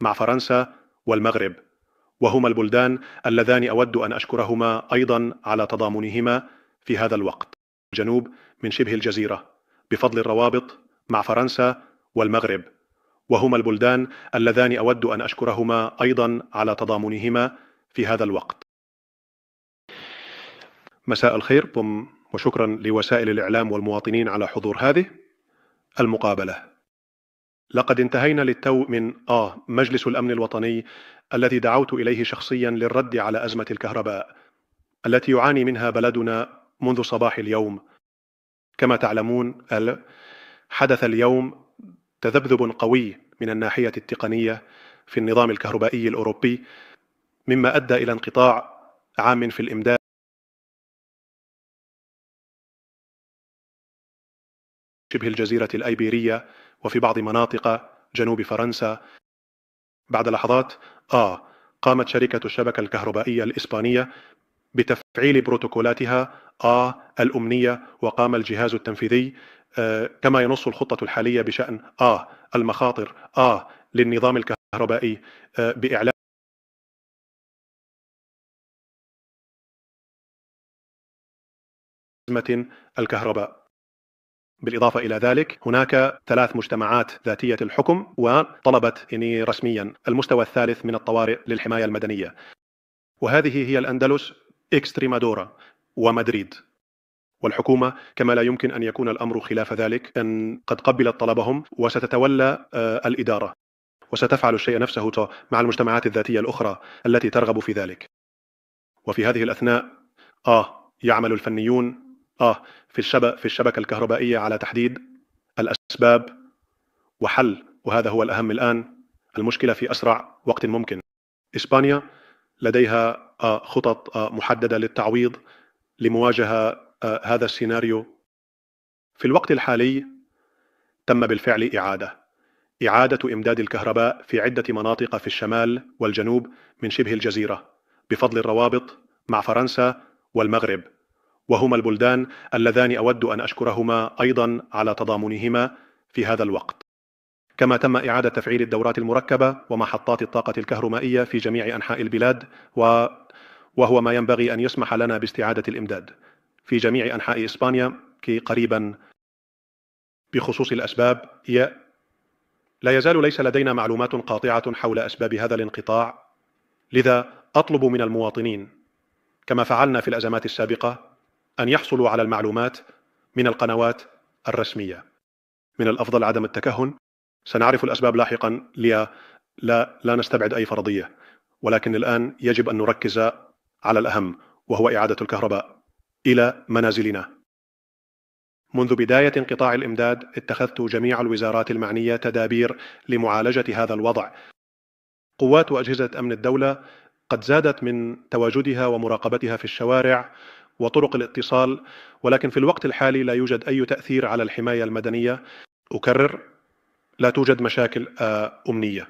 مع فرنسا والمغرب، وهما البلدان اللذان أود أن أشكرهما أيضا على تضامنهما في هذا الوقت. الجنوب من شبه الجزيرة بفضل الروابط مع فرنسا والمغرب، وهما البلدان اللذان أود أن أشكرهما أيضا على تضامنهما في هذا الوقت. مساء الخير وشكرا لوسائل الإعلام والمواطنين على حضور هذه المقابلة. لقد انتهينا للتو من مجلس الأمن الوطني الذي دعوت إليه شخصيا للرد على أزمة الكهرباء التي يعاني منها بلدنا منذ صباح اليوم. كما تعلمون، حدث اليوم تذبذب قوي من الناحية التقنية في النظام الكهربائي الأوروبي، مما أدى إلى انقطاع عام في الإمداد شبه الجزيرة الأيبيرية وفي بعض مناطق جنوب فرنسا. بعد لحظات قامت شركة الشبكة الكهربائية الإسبانية بتفعيل بروتوكولاتها الأمنية، وقام الجهاز التنفيذي كما ينص الخطة الحالية بشأن المخاطر للنظام الكهربائي بإعلان أزمة الكهرباء. بالإضافة إلى ذلك، هناك 3 مجتمعات ذاتية الحكم وطلبت رسميا المستوى الثالث من الطوارئ للحماية المدنية، وهذه هي الأندلس، إكستريمادورا ومدريد. والحكومة كما لا يمكن أن يكون الأمر خلاف ذلك أن قد قبلت طلبهم وستتولى الإدارة، وستفعل الشيء نفسه مع المجتمعات الذاتية الأخرى التي ترغب في ذلك. وفي هذه الأثناء يعمل الفنيون في الشبكة الكهربائية على تحديد الأسباب وحل، وهذا هو الأهم الآن، المشكلة في أسرع وقت ممكن. إسبانيا لديها خطط محددة للتعويض لمواجهة هذا السيناريو. في الوقت الحالي تم بالفعل إعادة إمداد الكهرباء في عدة مناطق في الشمال والجنوب من شبه الجزيرة بفضل الروابط مع فرنسا والمغرب، وهما البلدان اللذان أود أن أشكرهما أيضا على تضامنهما في هذا الوقت. كما تم إعادة تفعيل الدورات المركبة ومحطات الطاقة الكهرومائية في جميع أنحاء البلاد، وهو ما ينبغي أن يسمح لنا باستعادة الإمداد في جميع أنحاء إسبانيا قريبا. بخصوص الأسباب، لا يزال ليس لدينا معلومات قاطعة حول أسباب هذا الانقطاع، لذا أطلب من المواطنين كما فعلنا في الأزمات السابقة أن يحصلوا على المعلومات من القنوات الرسمية. من الأفضل عدم التكهن، سنعرف الأسباب لاحقا، لا نستبعد أي فرضية، ولكن الآن يجب أن نركز على الأهم، وهو إعادة الكهرباء إلى منازلنا. منذ بداية انقطاع الإمداد اتخذت جميع الوزارات المعنية تدابير لمعالجة هذا الوضع. قوات وأجهزة أمن الدولة قد زادت من تواجدها ومراقبتها في الشوارع وطرق الاتصال، ولكن في الوقت الحالي لا يوجد أي تأثير على الحماية المدنية. أكرر، لا توجد مشاكل أمنية.